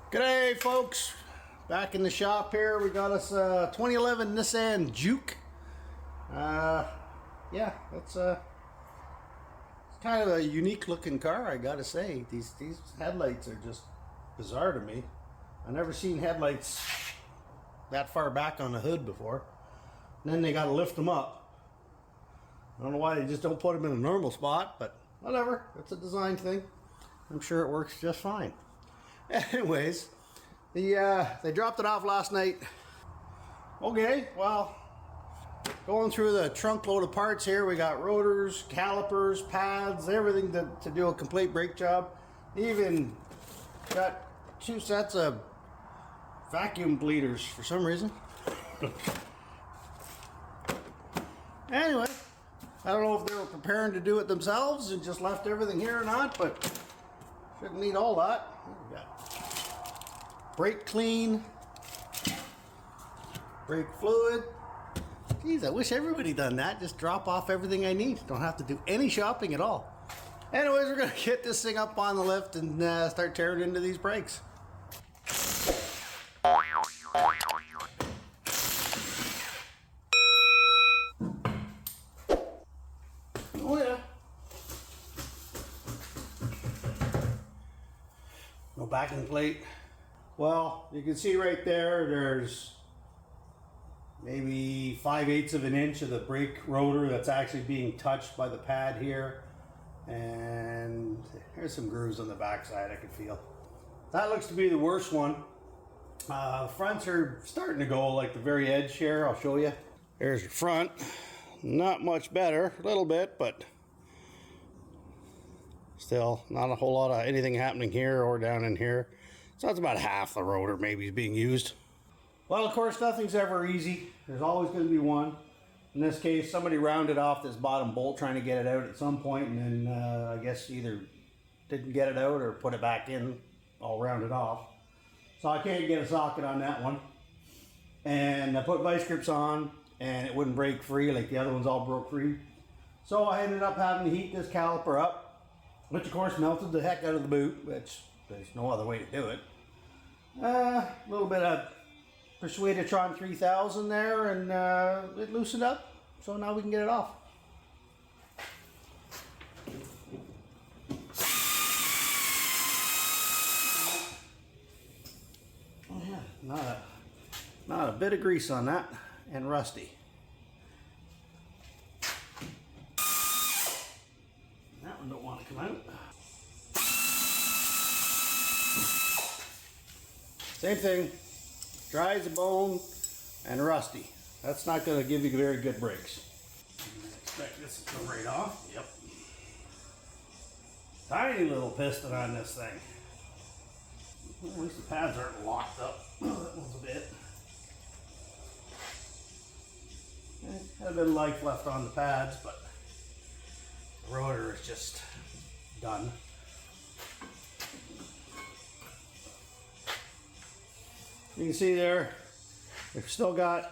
G'day folks, back in the shop here. We got us a 2011 Nissan Juke. Yeah, it's kind of a unique looking car, I gotta say. These headlights are just bizarre to me. I've never seen headlights that far back on the hood before. And then they gotta lift them up. I don't know why they just don't put them in a normal spot, but whatever, it's a design thing. I'm sure it works just fine. Anyways, they dropped it off last night. Okay, well, going through the trunk load of parts here, we got rotors, calipers, pads, everything to do a complete brake job. Even got 2 sets of vacuum bleeders for some reason. Anyway, I don't know if they were preparing to do it themselves and just left everything here or not, but shouldn't need all that. We got brake clean, brake fluid. Geez, I wish everybody done that. Just drop off everything I need. Don't have to do any shopping at all. Anyways, we're going to get this thing up on the lift and start tearing into these brakes. Oh yeah. No backing plate. Well, you can see right there, there's maybe 5/8 of an inch of the brake rotor that's actually being touched by the pad here. And here's some grooves on the backside I can feel. That looks to be the worst one. The fronts are starting to go like the very edge here. I'll show you. There's the front. Not much better, a little bit, but still not a whole lot of anything happening here or down in here. So that's about half the rotor maybe is being used. Well, of course, nothing's ever easy. There's always going to be one. In this case, somebody rounded off this bottom bolt trying to get it out at some point, and then I guess either didn't get it out or put it back in all rounded off. So I can't get a socket on that one. And I put vice grips on, and it wouldn't break free like the other ones all broke free. So I ended up having to heat this caliper up, which of course melted the heck out of the boot, which there's no other way to do it. A little bit of Persuadatron 3000 there, and it loosened up, so now we can get it off. Oh yeah, not a bit of grease on that, and rusty. That one don't want to come out. Same thing, dry as a bone and rusty. That's not going to give you very good brakes. I expect this to come right off. Yep. Tiny little piston on this thing. Well, at least the pads aren't locked up. Oh, that one's a bit. Had a bit of life left on the pads, but the rotor is just done. You can see there, we've still got,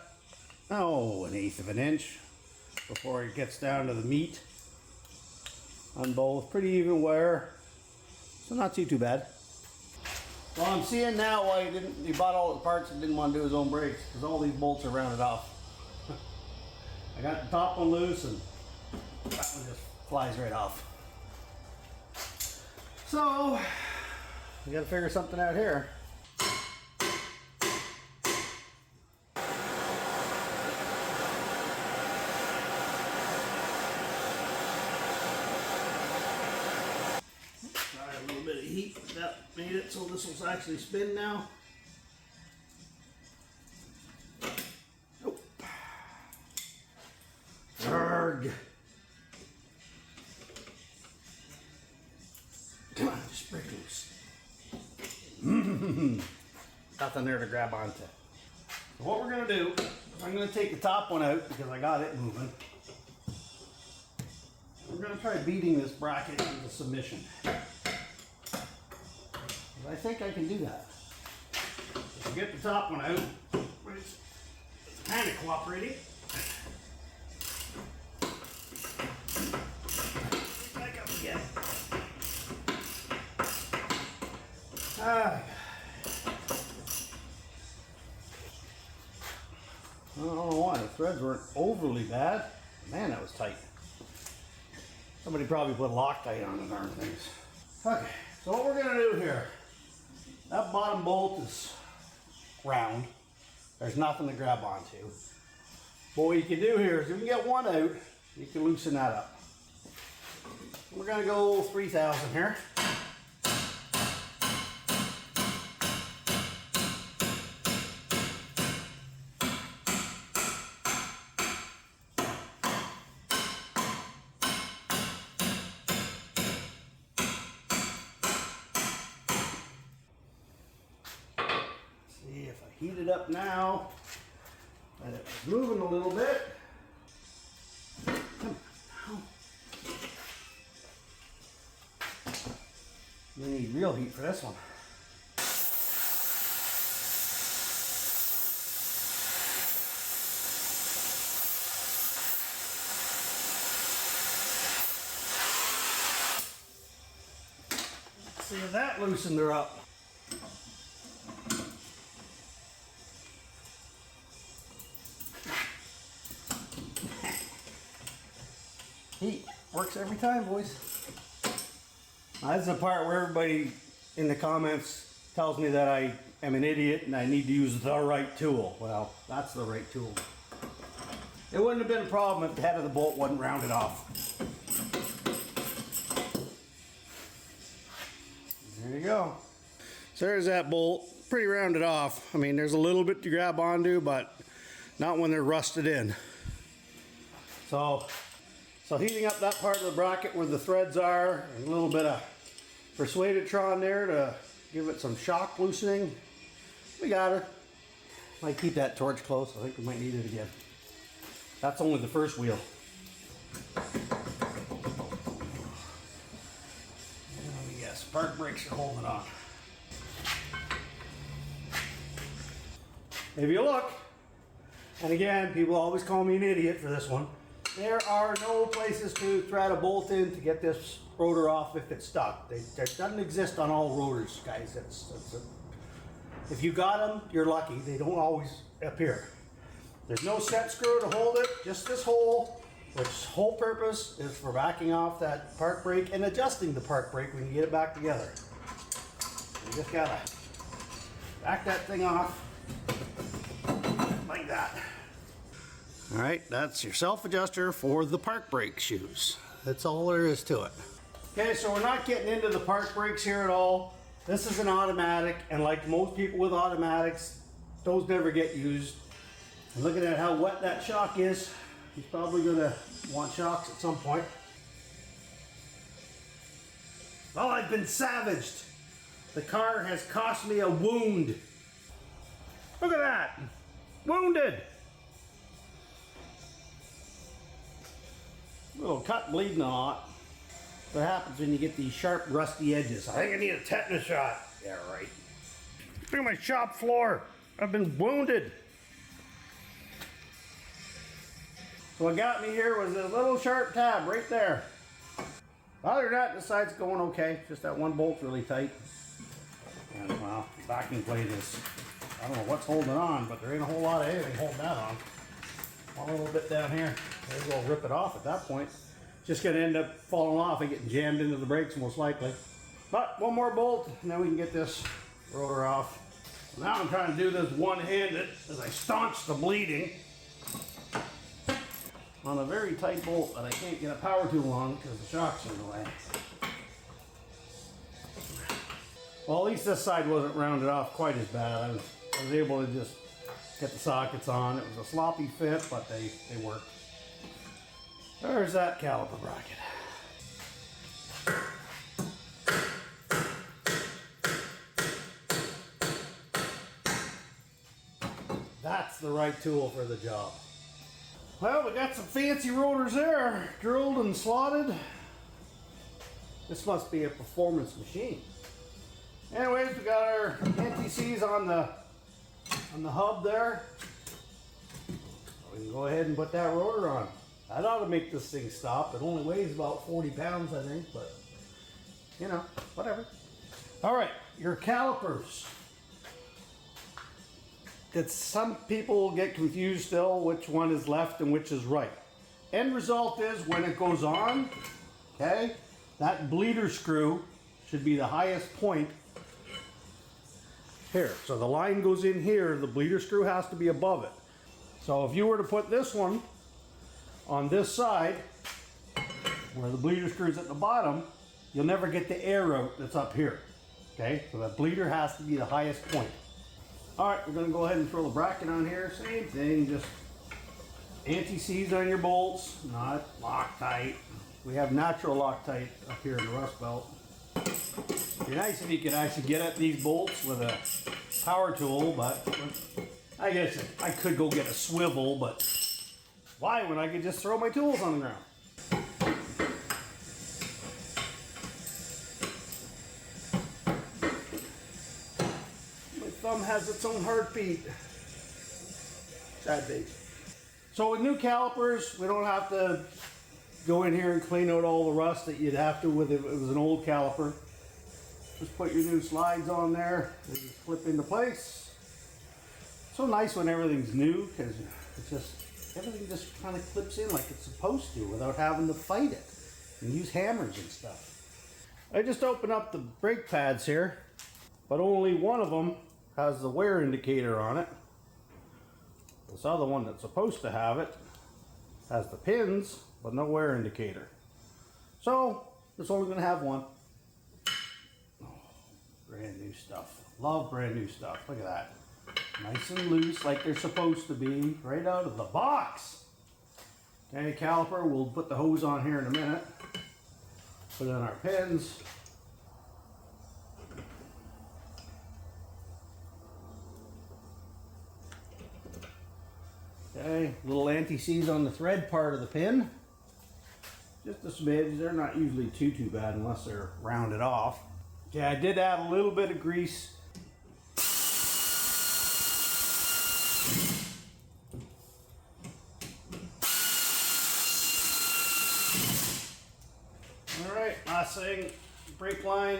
oh, 1/8 of an inch before it gets down to the meat on both. Pretty even wear, so not too bad. Well, I'm seeing now why he bought all the parts and didn't want to do his own brakes, because all these bolts are rounded off. I got the top one loose and that one just flies right off. So, we got to figure something out here. A little bit of heat that made it so this will actually spin now. Nope. Arrgh. Come on, just break loose. Nothing there to grab onto. So what we're gonna do, I'm gonna take the top one out because I got it moving. We're gonna try beating this bracket into submission. I think I can do that. If I get the top one out, which is kind of cooperating. Back up again. threads weren't overly bad. Man, that was tight. Somebody probably put Loctite on the darn things. Okay, so what we're gonna do here, that bottom bolt is round. There's nothing to grab onto. But what you can do here is if you get one out, you can loosen that up. We're gonna go 3,000 here. See if I heat it up now, and it's moving a little bit. We need real heat for this one. Let's see if that loosened her up. Heat works every time, boys. That's the part where everybody in the comments tells me that I am an idiot and I need to use the right tool. Well, that's the right tool. It wouldn't have been a problem if the head of the bolt wasn't rounded off. There you go. So there's that bolt, pretty rounded off. I mean, there's a little bit to grab onto, but not when they're rusted in. So heating up that part of the bracket where the threads are, and a little bit of Persuaditron there to give it some shock loosening. We got her. Might keep that torch close. I think we might need it again. That's only the first wheel. Yes, park brakes are holding on. If you look, and again, people always call me an idiot for this one. There are no places to thread a bolt in to get this rotor off if it's stuck. There doesn't exist on all rotors, guys. If you got them, you're lucky. They don't always appear. There's no set screw to hold it, just this hole, which whole purpose is for backing off that park brake and adjusting the park brake when you get it back together. You just gotta back that thing off like that. All right, that's your self-adjuster for the park brake shoes. That's all there is to it. Okay, so we're not getting into the park brakes here at all. This is an automatic, and like most people with automatics, those never get used. And looking at how wet that shock is, he's probably gonna want shocks at some point. Oh, I've been savaged. The car has cost me a wound. Look at that, wounded. Little cut bleeding a lot. What happens when you get these sharp, rusty edges? I think I need a tetanus shot. Yeah, right. Look at my shop floor. I've been wounded. So what got me here was a little sharp tab right there. Other than that, the side's going okay. Just that one bolt's really tight. And well, the backing plate is, I don't know what's holding it on, but there ain't a whole lot of anything holding that on. A little bit down here. Maybe we'll rip it off at that point. Just gonna end up falling off and getting jammed into the brakes most likely. But one more bolt and then we can get this rotor off. Now I'm trying to do this one-handed as I staunch the bleeding on a very tight bolt that I can't get a power tool on because the shock's in the way. Well, at least this side wasn't rounded off quite as bad. I was able to just get the sockets on. It was a sloppy fit, but they worked. There's that caliper bracket. That's the right tool for the job. Well, we got some fancy rotors there, drilled and slotted. This must be a performance machine. Anyways, we got our NTCs on the hub there. We can go ahead and put that rotor on. That ought to make this thing stop. It only weighs about 40 pounds, I think, but you know, whatever. All right, your calipers. that some people get confused still which one is left and which is right. End result is when it goes on, okay, that bleeder screw should be the highest point here. So the line goes in here, the bleeder screw has to be above it. So if you were to put this one on this side, where the bleeder screw is at the bottom, you'll never get the air out that's up here. Okay, so that bleeder has to be the highest point. All right, we're gonna go ahead and throw the bracket on here. Same thing, just anti-seize on your bolts, not Loctite. We have natural Loctite up here in the rust belt. It'd be nice if you could actually get at these bolts with a power tool, but I guess I could go get a swivel, but why when I could just throw my tools on the ground? My thumb has its own heartbeat. Sad day. So with new calipers, we don't have to go in here and clean out all the rust that you'd have to with if it was an old caliper. Just put your new slides on there, they just clip into place. So nice when everything's new, because it's just, everything just kind of clips in like it's supposed to without having to fight it and use hammers and stuff. I just opened up the brake pads here, but only one of them has the wear indicator on it. This other one that's supposed to have it has the pins, but no wear indicator. So it's only going to have one. Oh, brand new stuff. Love brand new stuff. Look at that. Nice and loose like they're supposed to be right out of the box. Okay, caliper, we'll put the hose on here in a minute. Put in our pins. Okay, little anti-seize on the thread part of the pin. Just a smidge, they're not usually too bad unless they're rounded off. Okay, I did add a little bit of grease. All right, last thing, brake line.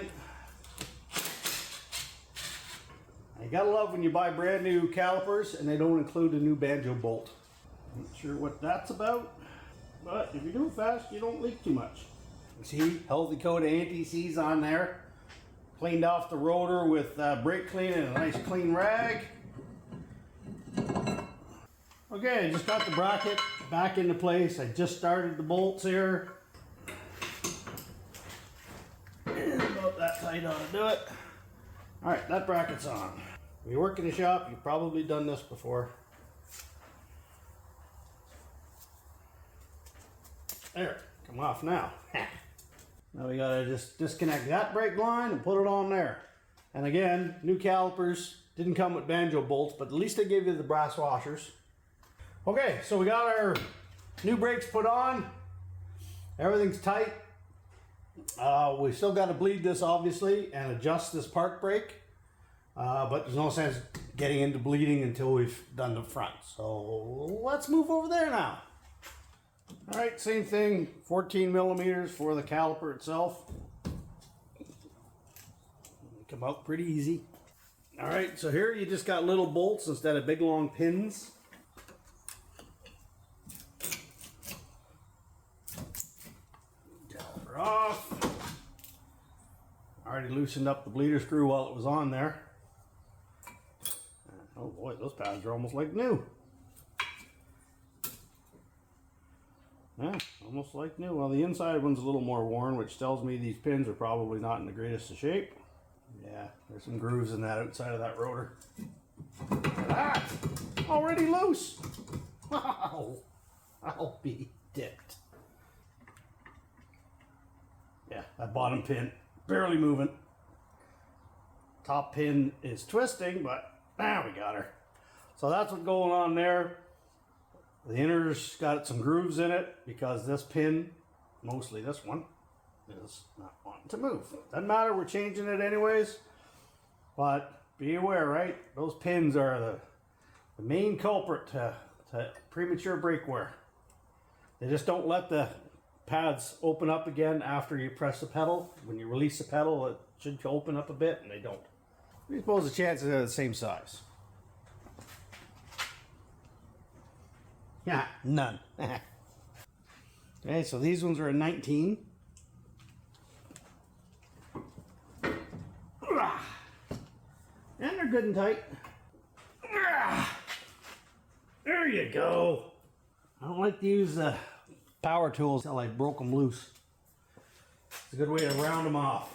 You gotta love when you buy brand new calipers and they don't include a new banjo bolt. Not sure what that's about, but if you do it fast, you don't leak too much. You see, healthy coat of anti-seize on there. Cleaned off the rotor with brake clean and a nice clean rag. Okay, I just got the bracket back into place. I just started the bolts here. And about that tight ought to do it. All right, that bracket's on. When you work in the shop, you've probably done this before. There, come off now. Now we gotta just disconnect that brake line and put it on there. And again, new calipers didn't come with banjo bolts, but at least they gave you the brass washers. Okay, so we got our new brakes put on. Everything's tight. We still got to bleed this obviously and adjust this park brake, but there's no sense getting into bleeding until we've done the front. So let's move over there now. All right, same thing, 14 millimeters for the caliper itself. Come out pretty easy. All right, so here you just got little bolts instead of big long pins. Caliper off. Already loosened up the bleeder screw while it was on there. Oh boy, those pads are almost like new. Yeah, almost like new. Well, the inside one's a little more worn, which tells me these pins are probably not in the greatest of shape. Yeah, there's some grooves in that outside of that rotor. Ah, already loose. Wow, I'll be dipped. Yeah, that bottom pin barely moving. Top pin is twisting, but now we got her. So that's what's going on there. The inner's got some grooves in it because this pin, mostly this one, is not wanting to move. Doesn't matter, we're changing it anyways. But be aware, right? Those pins are the main culprit to premature brake wear. They just don't let the pads open up again after you press the pedal. When you release the pedal, it should open up a bit, and they don't. We suppose the chances are the same size. Yeah, none. Okay, so these ones are a 19. And they're good and tight. There you go. I don't like to use the power tools until I broke them loose. It's a good way to round them off.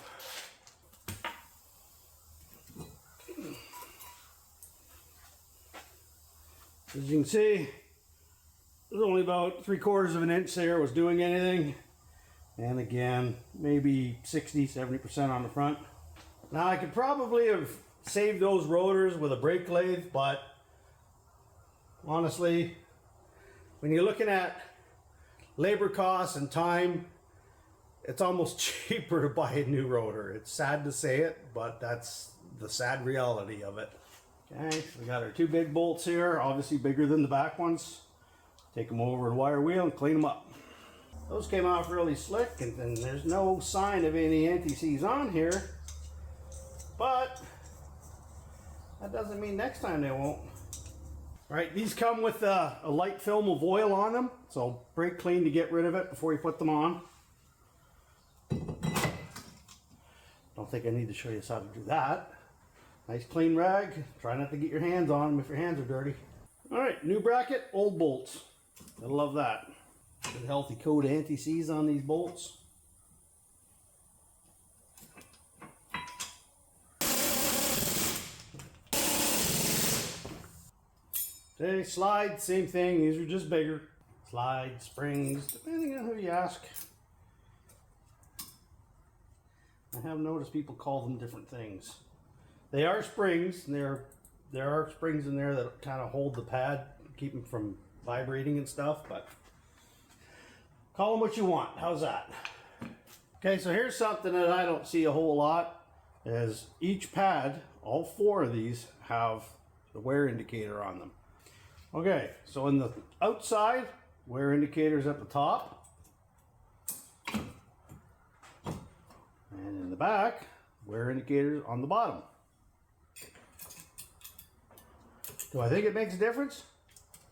As you can see, there's only about 3/4 of an inch there was doing anything. And again, maybe 60-70% on the front. Now I could probably have saved those rotors with a brake lathe, but honestly, when you're looking at labor costs and time, it's almost cheaper to buy a new rotor. It's sad to say it, but that's the sad reality of it. Okay, so we got our 2 big bolts here, obviously bigger than the back ones. Take them over to the wire wheel and clean them up. Those came off really slick, and then there's no sign of any anti-seize on here, but that doesn't mean next time they won't. All right, these come with a light film of oil on them, so brake clean to get rid of it before you put them on. Don't think I need to show you how to do that. Nice clean rag. Try not to get your hands on them if your hands are dirty. All right, new bracket, old bolts. I love that. Good healthy coat of anti-seize on these bolts. Okay, slide, same thing. These are just bigger. Slide, springs, depending on who you ask. I have noticed people call them different things. They are springs, and there are springs in there that kind of hold the pad, keep them from vibrating and stuff, but call them what you want. How's that? Okay, so here's something that I don't see a whole lot, is each pad, all 4 of these, have the wear indicator on them. Okay, so in the outside, wear indicators at the top. And in the back, wear indicators on the bottom. Do I think it makes a difference?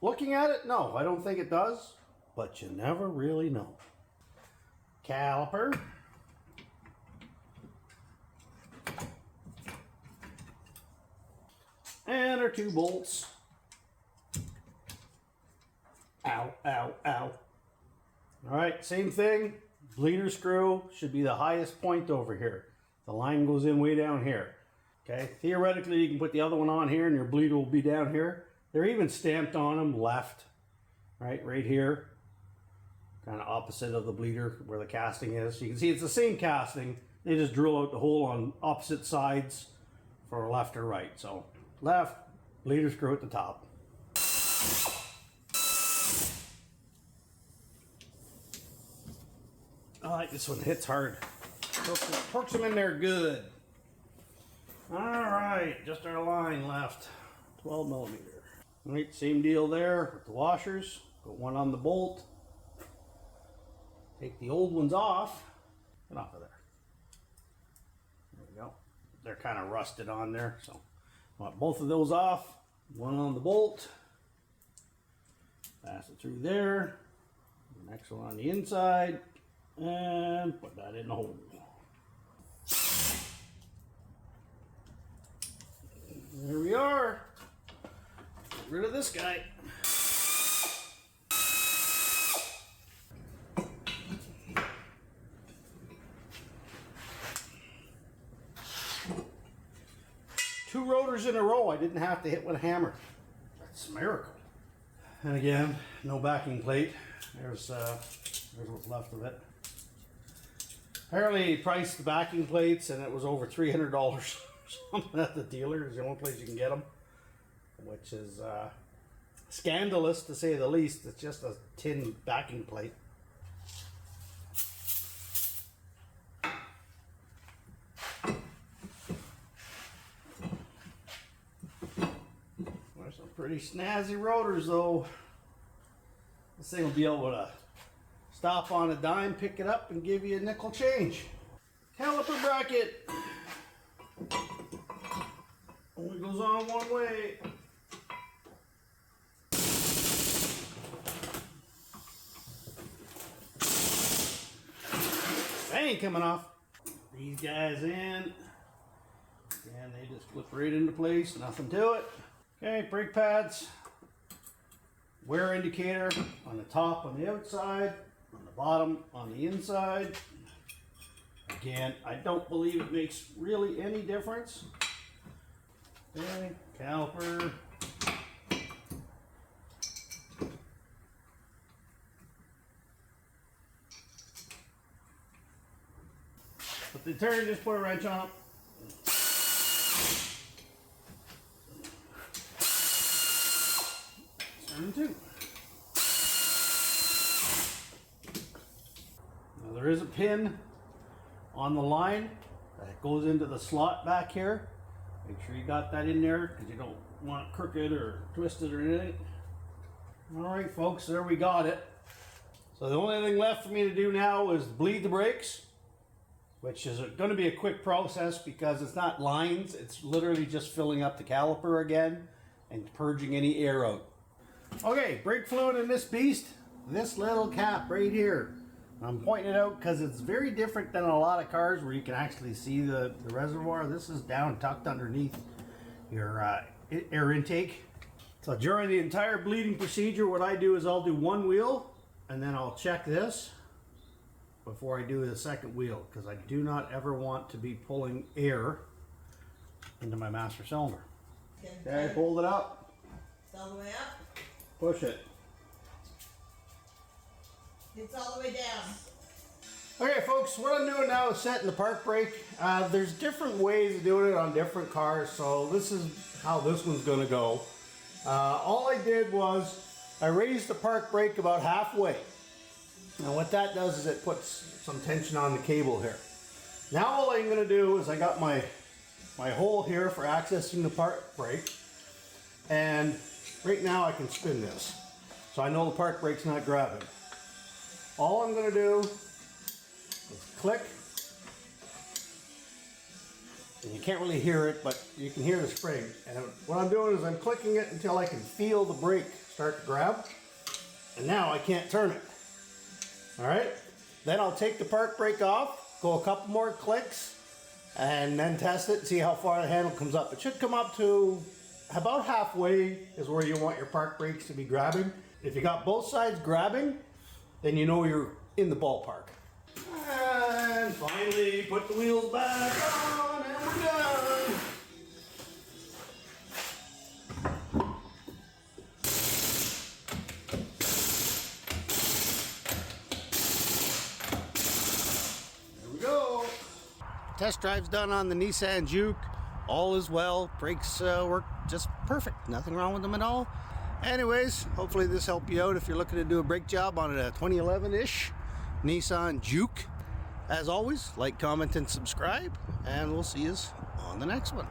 Looking at it, no, I don't think it does, but you never really know. Caliper. And our 2 bolts. Ow, ow, ow. All right, same thing. Bleeder screw should be the highest point over here. The line goes in way down here. Okay, theoretically you can put the other one on here and your bleeder will be down here. They're even stamped on them left, right here. Kind of opposite of the bleeder where the casting is. You can see it's the same casting. They just drill out the hole on opposite sides for left or right. So left, bleeder screw at the top. I like this one, hits hard. Torques them in there good. All right, just our line left, 12 millimeter. All right, same deal there with the washers. Put one on the bolt. Take the old ones off. Get off of there. There we go. They're kind of rusted on there, so I want both of those off. One on the bolt. Pass it through there. The next one on the inside. And put that in the hole. There we are. Get rid of this guy. Two rotors in a row I didn't have to hit with a hammer. That's a miracle. And again, no backing plate. There's what's left of it. Apparently he priced the backing plates and it was over $300 something at the dealer. It's the only place you can get them, which is scandalous to say the least. It's just a tin backing plate. There's some pretty snazzy rotors though. This thing will be able to stop on a dime, pick it up, and give you a nickel change. Caliper bracket. Only goes on one way. ain't coming off. These guys in, and they just clip right into place, nothing to it. Okay, brake pads, wear indicator on the top on the outside, on the bottom on the inside. Again, I don't believe it makes really any difference. Okay, caliper. If they turn, just put a wrench on it. Turn two. Now there is a pin on the line that goes into the slot back here. Make sure you got that in there because you don't want it crooked or twisted or anything. Alright folks, there we got it. So the only thing left for me to do now is bleed the brakes, which is going to be a quick process because it's not lines, it's literally just filling up the caliper again and purging any air out. Okay, brake fluid in this beast, this little cap right here. I'm pointing it out because it's very different than a lot of cars where you can actually see the reservoir. This is down tucked underneath your air intake. So during the entire bleeding procedure, what I do is I'll do one wheel and then I'll check this before I do the second wheel, because I do not ever want to be pulling air into my master cylinder. Okay, hold it up. It's all the way up. Push it. It's all the way down. Okay folks, what I'm doing now is setting the park brake. There's different ways of doing it on different cars, so this is how this one's going to go. All I did was I raised the park brake about halfway. Now what that does is it puts some tension on the cable here. Now all I'm going to do is I got my hole here for accessing the park brake, and right now I can spin this. So I know the park brake's not grabbing. All I'm going to do is click, and you can't really hear it, but you can hear the spring. And what I'm doing is I'm clicking it until I can feel the brake start to grab, and now I can't turn it. Alright, then I'll take the park brake off, go a couple more clicks, and then test it and see how far the handle comes up. It should come up to about halfway is where you want your park brakes to be grabbing. If you got both sides grabbing, then you know you're in the ballpark. And finally, put the wheels back on and we're done. There we go. Test drive's done on the Nissan Juke. All is well. Brakes work just perfect. Nothing wrong with them at all. Anyways, hopefully this helped you out if you're looking to do a brake job on a 2011-ish Nissan Juke. As always, like, comment, and subscribe, and we'll see you on the next one.